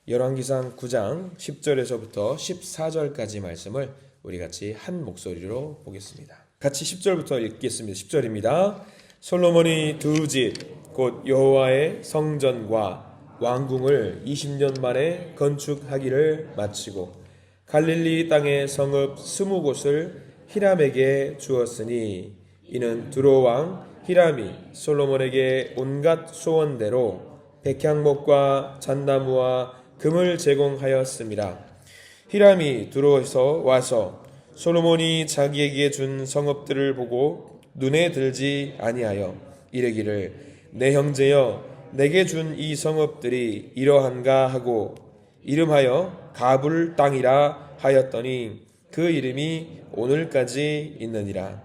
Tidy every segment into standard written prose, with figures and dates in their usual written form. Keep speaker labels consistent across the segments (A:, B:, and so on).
A: 열왕기상 9장 10절에서부터 14절까지 말씀을 우리 같이 한 목소리로 보겠습니다. 같이 10절부터 읽겠습니다. 10절입니다. 솔로몬이 두 집 곧 여호와의 성전과 왕궁을 20년 만에 건축하기를 마치고 갈릴리 땅의 성읍 20곳을 히람에게 주었으니 이는 두로 왕 히람이 솔로몬에게 온갖 소원대로 백향목과 잣나무와 금을 제공하였습니다. 히람이 두로에서 와서 솔로몬이 자기에게 준 성읍들을 보고 눈에 들지 아니하여 이르기를 내 형제여 내게 준 이 성읍들이 이러한가 하고 이름하여 가불 땅이라 하였더니 그 이름이 오늘까지 있느니라.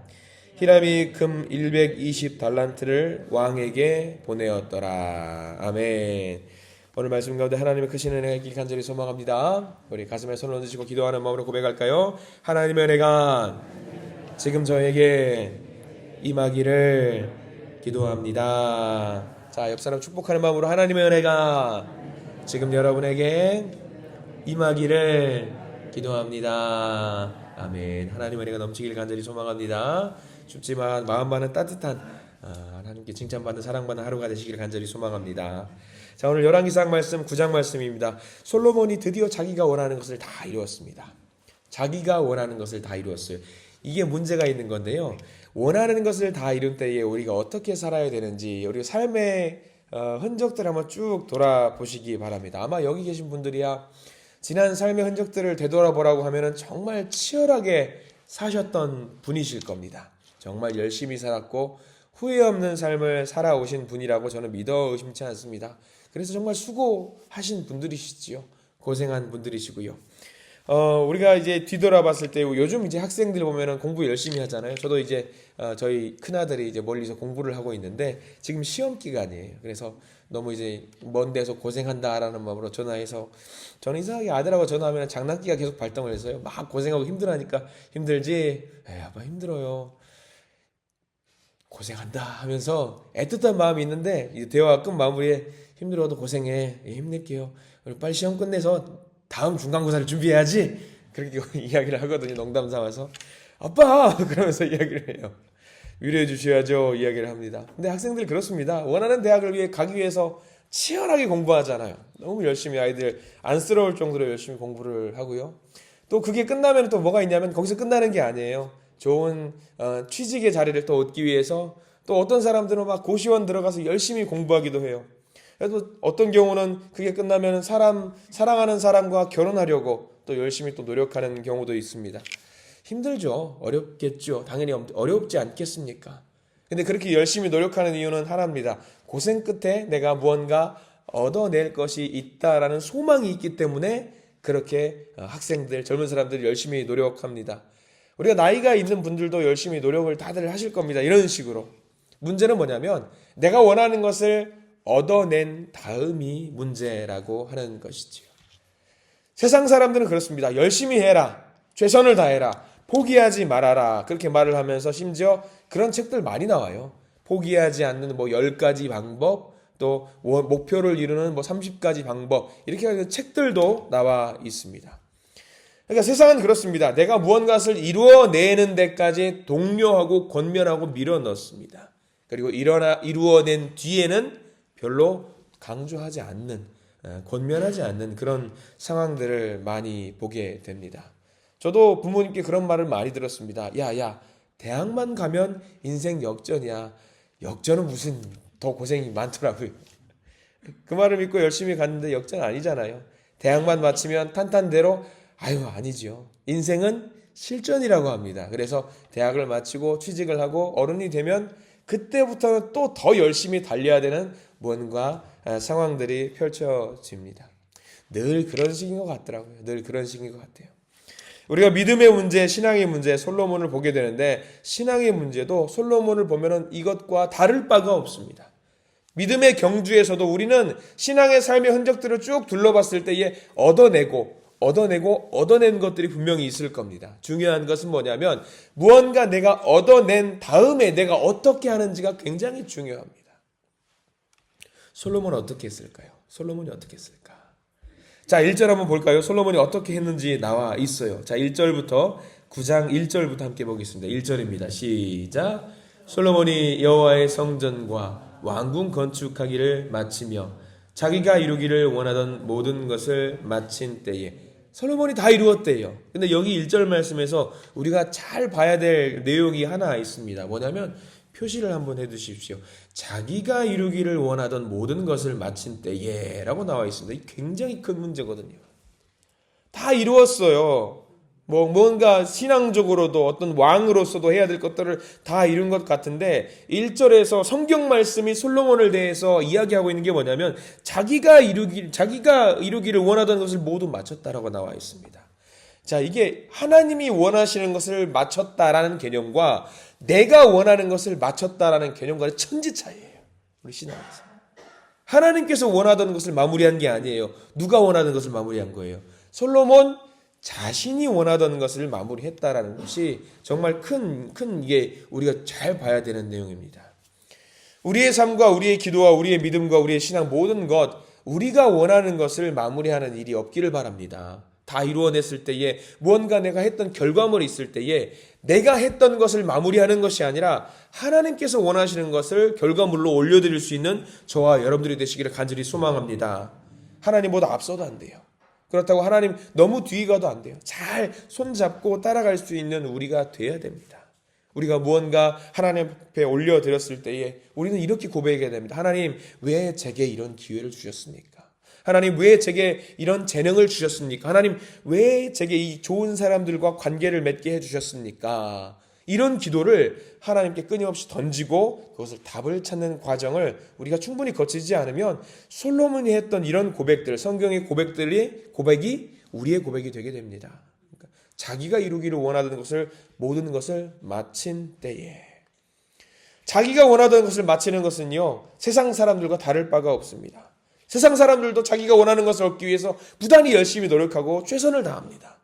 A: 히람이 금 120달란트를 왕에게 보내었더라. 아멘. 오늘 말씀 가운데 하나님의 크신 은혜가 있길 간절히 소망합니다. 우리 가슴에 손을 얹으시고 기도하는 마음으로 고백할까요? 하나님의 은혜가 지금 저에게 임하기를 기도합니다. 자, 옆 사람 축복하는 마음으로 하나님의 은혜가 지금 여러분에게 임하기를 기도합니다. 아멘. 하나님의 은혜가 넘치길 간절히 소망합니다. 춥지만 마음만은 따뜻한 하나님께 칭찬받는 사랑받는 하루가 되시길 간절히 소망합니다. 자, 오늘 열왕기상 말씀 9장 말씀입니다. 솔로몬이 드디어 자기가 원하는 것을 다 이루었습니다. 자기가 원하는 것을 다 이루었어요. 이게 문제가 있는 건데요. 원하는 것을 다 이룬 때에 우리가 어떻게 살아야 되는지 우리 삶의 흔적들 한번 쭉 돌아보시기 바랍니다. 아마 여기 계신 분들이야 지난 삶의 흔적들을 되돌아보라고 하면은 정말 치열하게 사셨던 분이실 겁니다. 정말 열심히 살았고 후회 없는 삶을 살아오신 분이라고 저는 믿어 의심치 않습니다. 그래서 정말 수고하신 분들이시지요. 고생한 분들이시고요. 우리가 이제 뒤돌아봤을 때 요즘 이제 학생들 보면은 공부 열심히 하잖아요. 저도 이제 저희 큰아들이 이제 멀리서 공부를 하고 있는데 지금 시험 기간이에요. 그래서 너무 이제 먼 데서 고생한다라는 마음으로 전화해서 저는 이상하게 아들하고 전화하면 장난기가 계속 발동을 해서요. 막 고생하고 힘들어하니까 힘들지? 아빠 힘들어요. 고생한다 하면서 애틋한 마음이 있는데 이제 대화가 끝 마무리에 힘들어도 고생해. 힘낼게요. 빨리 시험 끝내서 다음 중간고사를 준비해야지. 그렇게 이야기를 하거든요. 농담 삼아서. 아빠! 그러면서 이야기를 해요. 위로해 주셔야죠. 이야기를 합니다. 근데 학생들 그렇습니다. 원하는 대학을 위해 가기 위해서 치열하게 공부하잖아요. 너무 열심히 아이들 안쓰러울 정도로 열심히 공부를 하고요. 또 그게 끝나면 또 뭐가 있냐면 거기서 끝나는 게 아니에요. 좋은 취직의 자리를 또 얻기 위해서 또 어떤 사람들은 막 고시원 들어가서 열심히 공부하기도 해요. 그래도 어떤 경우는 그게 끝나면 사랑하는 사람과 결혼하려고 또 열심히 또 노력하는 경우도 있습니다. 힘들죠. 어렵겠죠. 당연히 어렵지 않겠습니까? 근데 그렇게 열심히 노력하는 이유는 하나입니다. 고생 끝에 내가 무언가 얻어낼 것이 있다라는 소망이 있기 때문에 그렇게 학생들, 젊은 사람들이 열심히 노력합니다. 우리가 나이가 있는 분들도 열심히 노력을 다들 하실 겁니다. 이런 식으로. 문제는 뭐냐면 내가 원하는 것을 얻어낸 다음이 문제라고 하는 것이지요. 세상 사람들은 그렇습니다. 열심히 해라. 최선을 다해라. 포기하지 말아라. 그렇게 말을 하면서 심지어 그런 책들 많이 나와요. 포기하지 않는 10가지 방법, 또 목표를 이루는 30가지 방법, 이렇게 하는 책들도 나와 있습니다. 그러니까 세상은 그렇습니다. 내가 무언가를 이루어내는 데까지 독려하고 권면하고 밀어넣습니다. 그리고 이루어낸 뒤에는 별로 강조하지 않는, 권면하지 않는 그런 상황들을 많이 보게 됩니다. 저도 부모님께 그런 말을 많이 들었습니다. 야, 대학만 가면 인생 역전이야. 역전은 무슨 더 고생이 많더라고요. 그 말을 믿고 열심히 갔는데 역전 아니잖아요. 대학만 마치면 탄탄대로 아니지요. 인생은 실전이라고 합니다. 그래서 대학을 마치고 취직을 하고 어른이 되면 그때부터는 또 더 열심히 달려야 되는 뭔가 상황들이 펼쳐집니다. 늘 그런 식인 것 같더라고요. 늘 그런 식인 것 같아요. 우리가 믿음의 문제, 신앙의 문제, 솔로몬을 보게 되는데 신앙의 문제도 솔로몬을 보면은 이것과 다를 바가 없습니다. 믿음의 경주에서도 우리는 신앙의 삶의 흔적들을 쭉 둘러봤을 때에 얻어낸 것들이 분명히 있을 겁니다. 중요한 것은 뭐냐면 무언가 내가 얻어낸 다음에 내가 어떻게 하는지가 굉장히 중요합니다. 솔로몬은 어떻게 했을까요? 솔로몬이 어떻게 했을까? 자, 1절 한번 볼까요? 솔로몬이 어떻게 했는지 나와 있어요. 자, 1절부터 9장 1절부터 함께 보겠습니다. 1절입니다. 시작. 솔로몬이 여호와의 성전과 왕궁 건축하기를 마치며 자기가 이루기를 원하던 모든 것을 마친 때에, 솔로몬이 다 이루었대요. 근데 여기 1절 말씀에서 우리가 잘 봐야 될 내용이 하나 있습니다. 뭐냐면 표시를 한번 해두십시오. 자기가 이루기를 원하던 모든 것을 마친 때에 라고 나와 있습니다. 이 굉장히 큰 문제거든요. 다 이루었어요. 뭔가 신앙적으로도 어떤 왕으로서도 해야 될 것들을 다 이룬 것 같은데 1절에서 성경 말씀이 솔로몬을 대해서 이야기하고 있는 게 뭐냐면 자기가 이루기를 원하던 것을 모두 마쳤다라고 나와 있습니다. 자, 이게 하나님이 원하시는 것을 마쳤다라는 개념과 내가 원하는 것을 마쳤다라는 개념과는 천지 차이예요. 우리 신앙에서. 하나님께서 원하던 것을 마무리한 게 아니에요. 누가 원하는 것을 마무리한 거예요. 솔로몬 자신이 원하던 것을 마무리했다라는 것이 정말 큰 이게 우리가 잘 봐야 되는 내용입니다. 우리의 삶과 우리의 기도와 우리의 믿음과 우리의 신앙 모든 것, 우리가 원하는 것을 마무리하는 일이 없기를 바랍니다. 다 이루어냈을 때에 무언가 내가 했던 결과물이 있을 때에 내가 했던 것을 마무리하는 것이 아니라 하나님께서 원하시는 것을 결과물로 올려드릴 수 있는 저와 여러분들이 되시기를 간절히 소망합니다. 하나님보다 앞서도 안 돼요. 그렇다고 하나님 너무 뒤에 가도 안 돼요. 잘 손잡고 따라갈 수 있는 우리가 돼야 됩니다. 우리가 무언가 하나님 앞에 올려드렸을 때에 우리는 이렇게 고백해야 됩니다. 하나님, 왜 제게 이런 기회를 주셨습니까? 하나님, 왜 제게 이런 재능을 주셨습니까? 하나님, 왜 제게 이 좋은 사람들과 관계를 맺게 해주셨습니까? 이런 기도를 하나님께 끊임없이 던지고 그것을 답을 찾는 과정을 우리가 충분히 거치지 않으면 솔로몬이 했던 이런 고백들, 성경의 고백이 우리의 고백이 되게 됩니다. 그러니까 자기가 이루기를 원하던 것을 모든 것을 마친 때에, 자기가 원하던 것을 마치는 것은요, 세상 사람들과 다를 바가 없습니다. 세상 사람들도 자기가 원하는 것을 얻기 위해서 부단히 열심히 노력하고 최선을 다합니다.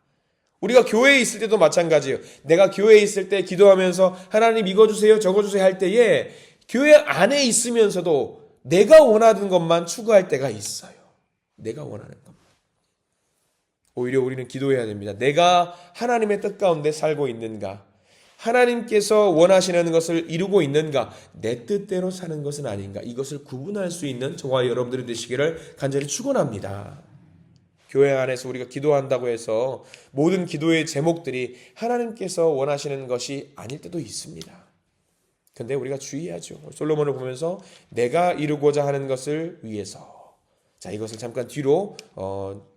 A: 우리가 교회에 있을 때도 마찬가지예요. 내가 교회에 있을 때 기도하면서 하나님 이거 주세요 저거 주세요 할 때에 교회 안에 있으면서도 내가 원하는 것만 추구할 때가 있어요. 내가 원하는 것만. 오히려 우리는 기도해야 됩니다. 내가 하나님의 뜻 가운데 살고 있는가? 하나님께서 원하시는 것을 이루고 있는가? 내 뜻대로 사는 것은 아닌가? 이것을 구분할 수 있는 저와 여러분들이 되시기를 간절히 축원합니다. 교회 안에서 우리가 기도한다고 해서 모든 기도의 제목들이 하나님께서 원하시는 것이 아닐 때도 있습니다. 근데 우리가 주의하죠. 솔로몬을 보면서 내가 이루고자 하는 것을 위해서, 자, 이것을 잠깐 뒤로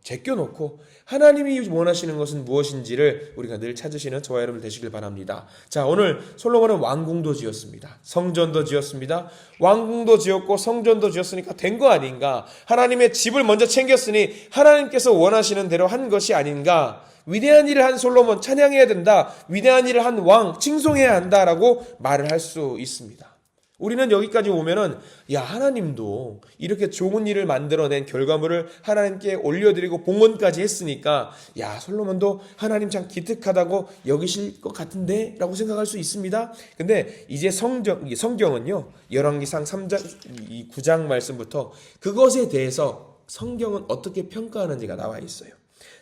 A: 제껴놓고 하나님이 원하시는 것은 무엇인지를 우리가 늘 찾으시는 저와 여러분 되시길 바랍니다. 자, 오늘 솔로몬은 왕궁도 지었습니다. 성전도 지었습니다. 왕궁도 지었고 성전도 지었으니까 된 거 아닌가? 하나님의 집을 먼저 챙겼으니 하나님께서 원하시는 대로 한 것이 아닌가? 위대한 일을 한 솔로몬 찬양해야 된다. 위대한 일을 한 왕 칭송해야 한다라고 말을 할 수 있습니다. 우리는 여기까지 오면은 야, 하나님도 이렇게 좋은 일을 만들어낸 결과물을 하나님께 올려드리고 봉헌까지 했으니까 야, 솔로몬도 하나님 참 기특하다고 여기실 것 같은데 라고 생각할 수 있습니다. 근데 이제 성경은요, 열왕기상 3장 9장 말씀부터 그것에 대해서 성경은 어떻게 평가하는지가 나와 있어요.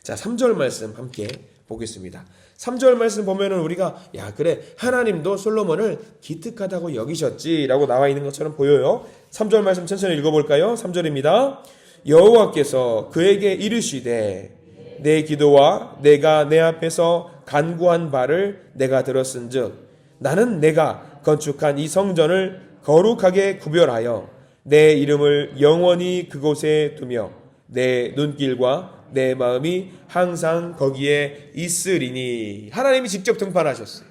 A: 자, 3절 말씀 함께 보겠습니다. 3절 말씀 보면은 우리가 야, 그래, 하나님도 솔로몬을 기특하다고 여기셨지라고 나와 있는 것처럼 보여요. 3절 말씀 천천히 읽어볼까요? 3절입니다. 여호와께서 그에게 이르시되 내 기도와 내가 내 앞에서 간구한 바를 내가 들었은즉 나는 내가 건축한 이 성전을 거룩하게 구별하여 내 이름을 영원히 그곳에 두며 내 눈길과 내 마음이 항상 거기에 있으리니. 하나님이 직접 등판하셨어요.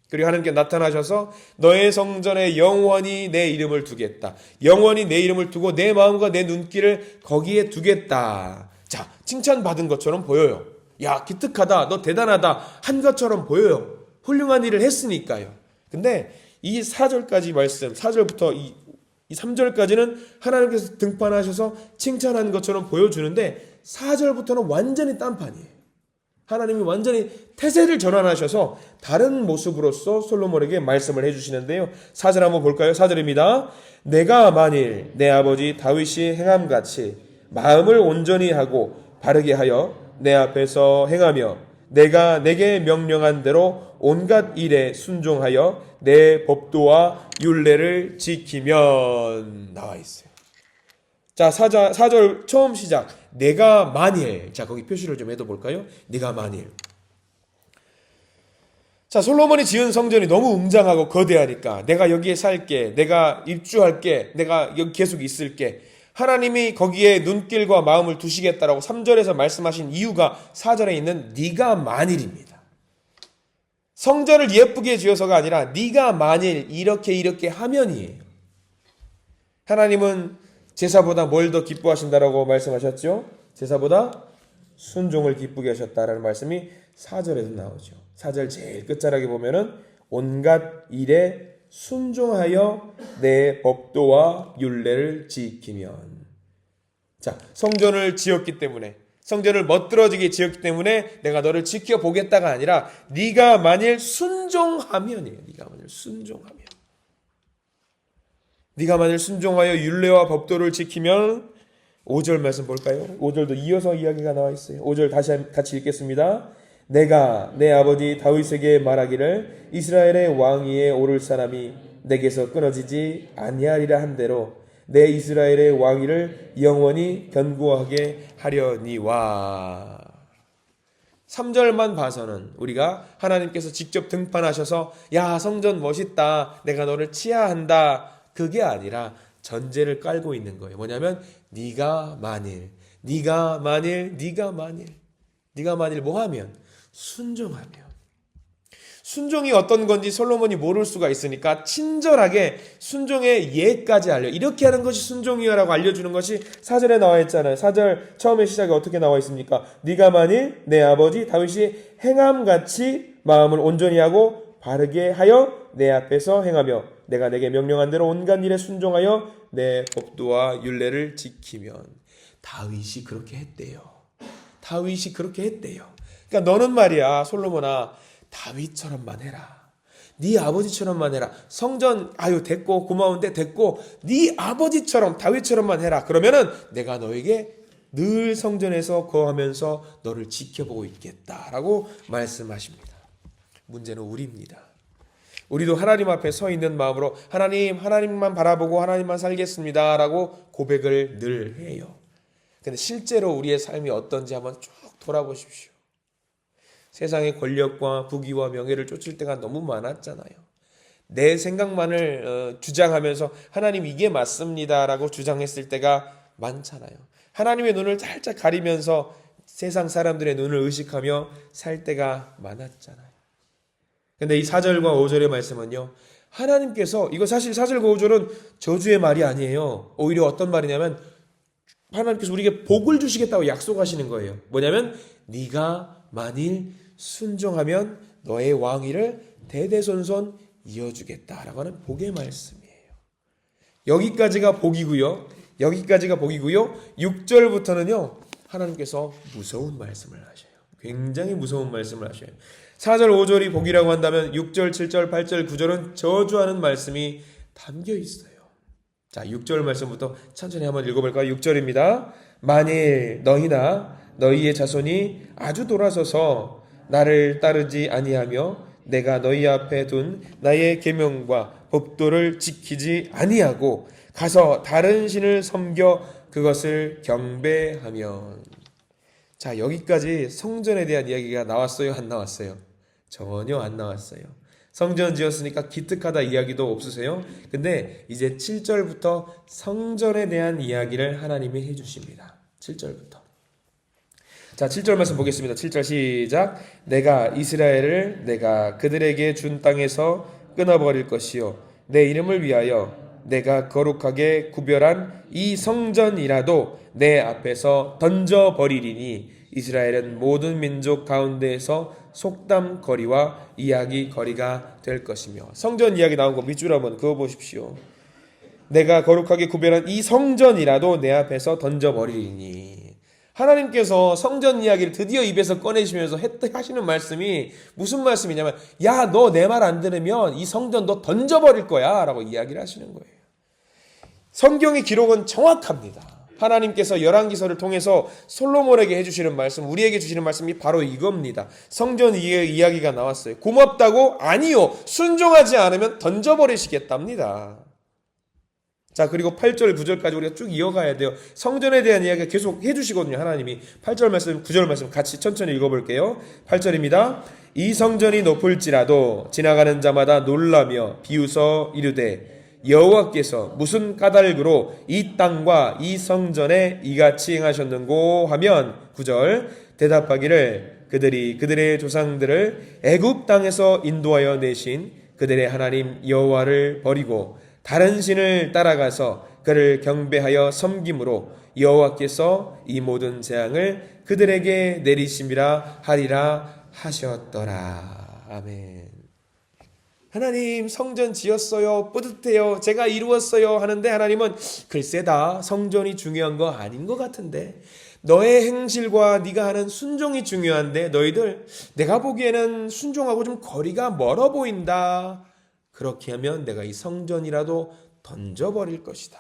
A: 그리고 하나님께 나타나셔서 너의 성전에 영원히 내 이름을 두겠다. 영원히 내 이름을 두고 내 마음과 내 눈길을 거기에 두겠다. 자, 칭찬받은 것처럼 보여요. 야, 기특하다, 너 대단하다 한 것처럼 보여요. 훌륭한 일을 했으니까요. 근데 이 4절까지 말씀, 4절부터 이 3절까지는 하나님께서 등판하셔서 칭찬한 것처럼 보여주는데 4절부터는 완전히 딴판이에요. 하나님이 완전히 태세를 전환하셔서 다른 모습으로서 솔로몬에게 말씀을 해주시는데요. 4절 한번 볼까요? 4절입니다. 내가 만일 내 아버지 다윗이 행함같이 마음을 온전히 하고 바르게 하여 내 앞에서 행하며 내가 내게 명령한 대로 온갖 일에 순종하여 내 법도와 율례를 지키면 나와 있어요. 자, 4절 처음 시작. 내가 만일. 자, 거기 표시를 좀 해도 볼까요? 내가 만일. 자, 솔로몬이 지은 성전이 너무 웅장하고 거대하니까 내가 여기에 살게, 내가 입주할게, 내가 여기 계속 있을게. 하나님이 거기에 눈길과 마음을 두시겠다라고 3절에서 말씀하신 이유가 4절에 있는 네가 만일입니다. 성전을 예쁘게 지어서가 아니라 네가 만일 이렇게 하면이에요. 하나님은 제사보다 뭘 더 기뻐하신다라고 말씀하셨죠? 제사보다 순종을 기쁘게 하셨다라는 말씀이 4절에도 나오죠. 4절 제일 끝자락에 보면은 온갖 일에 순종하여 내 법도와 율례를 지키면. 자, 성전을 지었기 때문에, 성전을 멋들어지게 지었기 때문에 내가 너를 지켜보겠다가 아니라 네가 만일 순종하면이에요. 네가 만일 순종하면. 네가 만일 순종하여 율례와 법도를 지키면. 5절 말씀 볼까요? 5절도 이어서 이야기가 나와 있어요. 5절 같이 읽겠습니다. 내가 내 아버지 다윗에게 말하기를 이스라엘의 왕위에 오를 사람이 내게서 끊어지지 아니하리라 한 대로 내 이스라엘의 왕위를 영원히 견고하게 하려니와. 3절만 봐서는 우리가 하나님께서 직접 등판하셔서 야, 성전 멋있다, 내가 너를 치하한다, 그게 아니라 전제를 깔고 있는 거예요. 뭐냐면 네가 만일 뭐 하면? 순종하면. 순종이 어떤 건지 솔로몬이 모를 수가 있으니까 친절하게 순종의 예까지 이렇게 하는 것이 순종이야라고 알려주는 것이 4절에 나와 있잖아요. 4절 처음에 시작이 어떻게 나와 있습니까? 네가 만일 내 아버지 다윗이 행함같이 마음을 온전히 하고 바르게 하여 내 앞에서 행하며 내가 내게 명령한 대로 온갖 일에 순종하여 내 법도와 율례를 지키면. 다윗이 그렇게 했대요. 그러니까 너는 말이야, 솔로몬아, 다윗처럼만 해라. 네 아버지처럼만 해라. 성전 됐고 고마운데 됐고 네 아버지처럼 다윗처럼만 해라. 그러면은 내가 너에게 늘 성전에서 거하면서 너를 지켜보고 있겠다라고 말씀하십니다. 문제는 우리입니다. 우리도 하나님 앞에 서 있는 마음으로 하나님만 바라보고 하나님만 살겠습니다라고 고백을 늘 해요. 근데 실제로 우리의 삶이 어떤지 한번 쭉 돌아보십시오. 세상의 권력과 부귀와 명예를 쫓을 때가 너무 많았잖아요. 내 생각만을 주장하면서 하나님 이게 맞습니다라고 주장했을 때가 많잖아요. 하나님의 눈을 살짝 가리면서 세상 사람들의 눈을 의식하며 살 때가 많았잖아요. 근데 이 4절과 5절의 말씀은요, 하나님께서, 이거 사실 4절과 5절은 저주의 말이 아니에요. 오히려 어떤 말이냐면 하나님께서 우리에게 복을 주시겠다고 약속하시는 거예요. 뭐냐면 네가 만일 순종하면 너의 왕위를 대대손손 이어주겠다라고 하는 복의 말씀이에요. 여기까지가 복이고요. 6절부터는요, 하나님께서 무서운 말씀을 하셔요. 굉장히 무서운 말씀을 하셔요. 4절, 5절이 복이라고 한다면 6절, 7절, 8절, 9절은 저주하는 말씀이 담겨 있어요. 자, 6절 말씀부터 천천히 한번 읽어볼까요? 6절입니다. 만일 너희나 너희의 자손이 아주 돌아서서 나를 따르지 아니하며 내가 너희 앞에 둔 나의 계명과 법도를 지키지 아니하고 가서 다른 신을 섬겨 그것을 경배하면. 자, 여기까지 성전에 대한 이야기가 나왔어요? 안 나왔어요? 전혀 안 나왔어요. 성전 지었으니까 기특하다 이야기도 없으세요? 근데 이제 7절부터 성전에 대한 이야기를 하나님이 해주십니다. 7절부터. 자, 7절 말씀 보겠습니다. 7절 시작. 내가 이스라엘을 내가 그들에게 준 땅에서 끊어버릴 것이요 내 이름을 위하여 내가 거룩하게 구별한 이 성전이라도 내 앞에서 던져버리리니 이스라엘은 모든 민족 가운데에서 속담거리와 이야기거리가 될 것이며. 성전 이야기 나온 거 밑줄 한번 그어보십시오. 내가 거룩하게 구별한 이 성전이라도 내 앞에서 던져버리리니. 하나님께서 성전 이야기를 드디어 입에서 꺼내시면서 하시는 말씀이 무슨 말씀이냐면, 야, 너 내 말 안 들으면 이 성전 너 던져버릴 거야 라고 이야기를 하시는 거예요. 성경의 기록은 정확합니다. 하나님께서 열왕기서를 통해서 솔로몬에게 해주시는 말씀, 우리에게 주시는 말씀이 바로 이겁니다. 성전 이야기가 나왔어요. 고맙다고? 아니요. 순종하지 않으면 던져버리시겠답니다. 자, 그리고 8절, 9절까지 우리가 쭉 이어가야 돼요. 성전에 대한 이야기가 계속 해주시거든요. 하나님이. 8절 말씀, 9절 말씀 같이 천천히 읽어볼게요. 8절입니다. 이 성전이 높을지라도 지나가는 자마다 놀라며 비웃어 이르되 여호와께서 무슨 까닭으로 이 땅과 이 성전에 이같이 행하셨는고 하면 9절 대답하기를 그들이 그들의 조상들을 애굽 땅에서 인도하여 내신 그들의 하나님 여호와를 버리고 다른 신을 따라가서 그를 경배하여 섬김으로 여호와께서 이 모든 재앙을 그들에게 내리심이라 하리라 하셨더라. 아멘. 하나님 성전 지었어요. 뿌듯해요. 제가 이루었어요. 하는데 하나님은 글쎄다. 성전이 중요한 거 아닌 것 같은데. 너의 행실과 네가 하는 순종이 중요한데 너희들 내가 보기에는 순종하고 좀 거리가 멀어 보인다. 그렇게 하면 내가 이 성전이라도 던져버릴 것이다.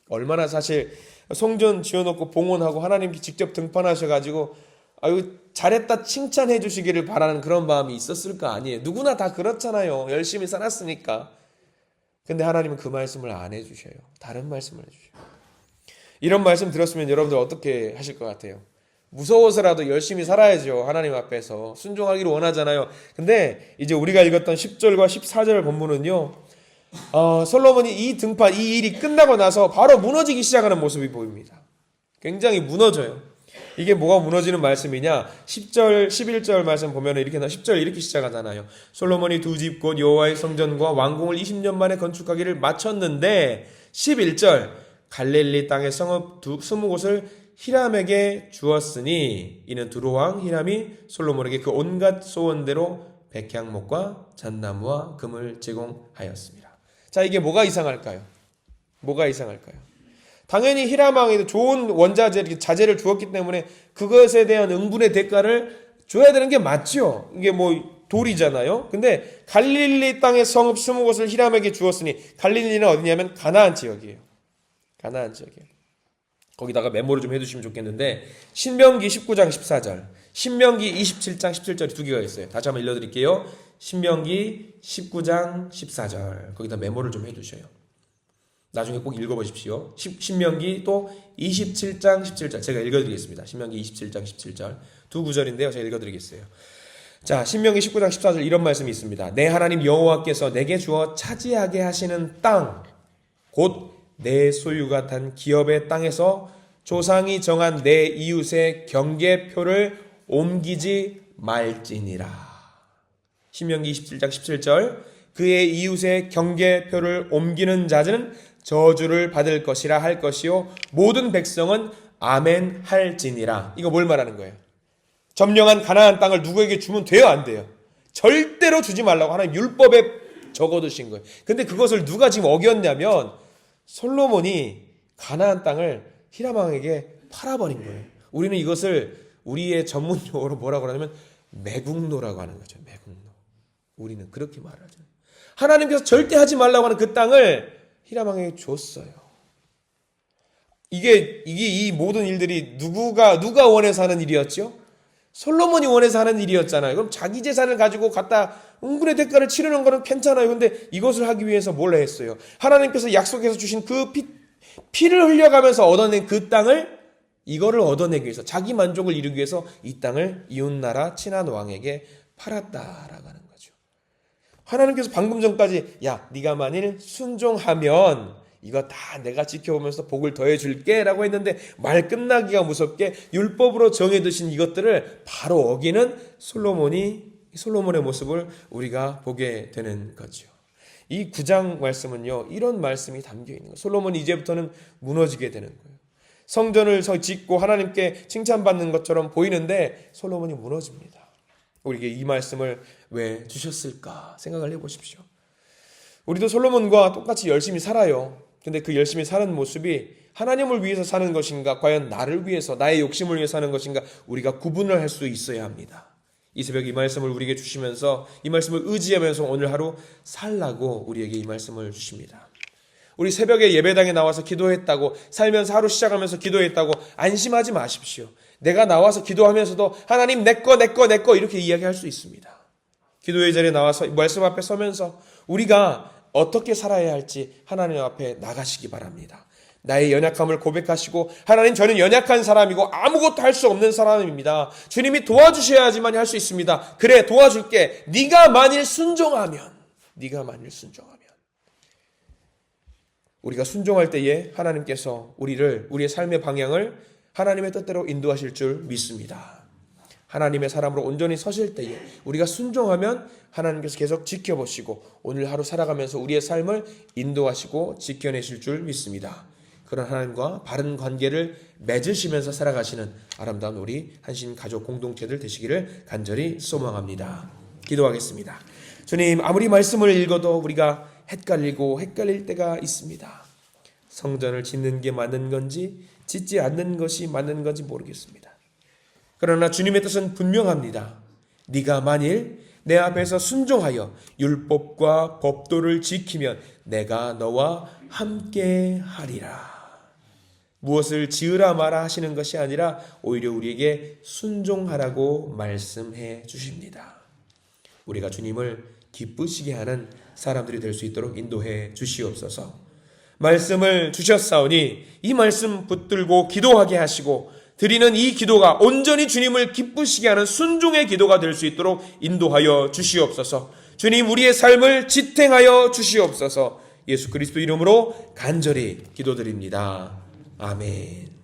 A: 얼마나 사실 성전 지어놓고 봉헌하고 하나님께 직접 등판하셔가지고 아유 잘했다 칭찬해 주시기를 바라는 그런 마음이 있었을 거 아니에요. 누구나 다 그렇잖아요. 열심히 살았으니까. 근데 하나님은 그 말씀을 안 해주셔요. 다른 말씀을 해주셔요. 이런 말씀 들었으면 여러분들 어떻게 하실 것 같아요? 무서워서라도 열심히 살아야죠. 하나님 앞에서 순종하기를 원하잖아요. 근데 이제 우리가 읽었던 10절과 14절 본문은요, 솔로몬이 이 등판, 이 일이 끝나고 나서 바로 무너지기 시작하는 모습이 보입니다. 굉장히 무너져요. 이게 뭐가 무너지는 말씀이냐? 10절, 11절 말씀 보면 이렇게 10절 이렇게 시작하잖아요. 솔로몬이 두 집 곧 여호와의 성전과 왕궁을 20년 만에 건축하기를 마쳤는데 11절 갈릴리 땅의 성읍 20곳을 히람에게 주었으니 이는 두로왕 히람이 솔로몬에게 그 온갖 소원대로 백향목과 잣나무와 금을 제공하였습니다. 자, 이게 뭐가 이상할까요? 뭐가 이상할까요? 당연히 히람 왕에도 좋은 원자재, 자재를 주었기 때문에 그것에 대한 응분의 대가를 줘야 되는 게 맞죠. 이게 뭐 돌이잖아요. 근데 갈릴리 땅의 성읍 20곳을 히람에게 주었으니 갈릴리는 어디냐면 가나안 지역이에요. 가나안 지역이에요. 거기다가 메모를 좀 해두시면 좋겠는데 신명기 19장 14절, 신명기 27장 17절이 두 개가 있어요. 다시 한번 읽어드릴게요. 신명기 19장 14절 거기다 메모를 좀 해두셔요. 나중에 꼭 읽어보십시오. 신명기 또 27장 17절 제가 읽어드리겠습니다. 신명기 27장 17절 두 구절인데요. 제가 읽어드리겠어요. 자, 신명기 19장 14절 이런 말씀이 있습니다. 내 하나님 여호와께서 내게 주어 차지하게 하시는 땅 곧 내 소유가 단 기업의 땅에서 조상이 정한 내 이웃의 경계표를 옮기지 말지니라. 신명기 27장 17절 그의 이웃의 경계표를 옮기는 자는 저주를 받을 것이라 할 것이요 모든 백성은 아멘 할지니라. 이거 뭘 말하는 거예요? 점령한 가나안 땅을 누구에게 주면 돼요, 안 돼요? 절대로 주지 말라고 하나님 율법에 적어두신 거예요. 근데 그것을 누가 지금 어겼냐면 솔로몬이 가나안 땅을 히람 왕에게 팔아버린 거예요. 우리는 이것을 우리의 전문 용어로 뭐라고 하냐면 매국노라고 하는 거죠. 매국노. 우리는 그렇게 말하죠. 하나님께서 절대 하지 말라고 하는 그 땅을 히람 왕에게 줬어요. 이게 이 모든 일들이 누가 원해서 하는 일이었죠? 솔로몬이 원해서 하는 일이었잖아요. 그럼 자기 재산을 가지고 갖다 응분의 대가를 치르는 거는 괜찮아요. 근데 이것을 하기 위해서 뭘 했어요? 하나님께서 약속해서 주신 그 피를 흘려가면서 얻어낸 그 땅을 이거를 얻어내기 위해서 자기 만족을 이루기 위해서 이 땅을 이웃나라 친한 왕에게 팔았다라고 하는 거죠. 하나님께서 방금 전까지 야 네가 만일 순종하면 이거 다 내가 지켜보면서 복을 더해줄게 라고 했는데 말 끝나기가 무섭게 율법으로 정해두신 이것들을 바로 어기는 솔로몬의 모습을 우리가 보게 되는 거죠. 이 9장 말씀은요 이런 말씀이 담겨있는 거예요. 솔로몬이 이제부터는 무너지게 되는 거예요. 성전을 짓고 하나님께 칭찬받는 것처럼 보이는데 솔로몬이 무너집니다. 우리에게 이 말씀을 왜 주셨을까 생각을 해보십시오. 우리도 솔로몬과 똑같이 열심히 살아요. 근데 그 열심히 사는 모습이 하나님을 위해서 사는 것인가 과연 나를 위해서 나의 욕심을 위해 사는 것인가 우리가 구분을 할 수 있어야 합니다. 이 새벽 이 말씀을 우리에게 주시면서 이 말씀을 의지하면서 오늘 하루 살라고 우리에게 이 말씀을 주십니다. 우리 새벽에 예배당에 나와서 기도했다고, 살면서 하루 시작하면서 기도했다고 안심하지 마십시오. 내가 나와서 기도하면서도 하나님 내 거 이렇게 이야기할 수 있습니다. 기도의 자리에 나와서 말씀 앞에 서면서 우리가 어떻게 살아야 할지 하나님 앞에 나가시기 바랍니다. 나의 연약함을 고백하시고, 하나님 저는 연약한 사람이고 아무것도 할 수 없는 사람입니다. 주님이 도와주셔야지만 할 수 있습니다. 그래, 도와줄게. 네가 만일 순종하면. 우리가 순종할 때에 하나님께서 우리의 삶의 방향을 하나님의 뜻대로 인도하실 줄 믿습니다. 하나님의 사람으로 온전히 서실 때에 우리가 순종하면 하나님께서 계속 지켜보시고 오늘 하루 살아가면서 우리의 삶을 인도하시고 지켜내실 줄 믿습니다. 그런 하나님과 바른 관계를 맺으시면서 살아가시는 아름다운 우리 한신 가족 공동체들 되시기를 간절히 소망합니다. 기도하겠습니다. 주님, 아무리 말씀을 읽어도 우리가 헷갈릴 때가 있습니다. 성전을 짓는 게 맞는 건지 짓지 않는 것이 맞는 건지 모르겠습니다. 그러나 주님의 뜻은 분명합니다. 네가 만일 내 앞에서 순종하여 율법과 법도를 지키면 내가 너와 함께 하리라. 무엇을 지으라 마라 하시는 것이 아니라 오히려 우리에게 순종하라고 말씀해 주십니다. 우리가 주님을 기쁘시게 하는 사람들이 될 수 있도록 인도해 주시옵소서. 말씀을 주셨사오니 이 말씀 붙들고 기도하게 하시고 드리는 이 기도가 온전히 주님을 기쁘시게 하는 순종의 기도가 될 수 있도록 인도하여 주시옵소서. 주님, 우리의 삶을 지탱하여 주시옵소서. 예수 그리스도 이름으로 간절히 기도드립니다. 아멘.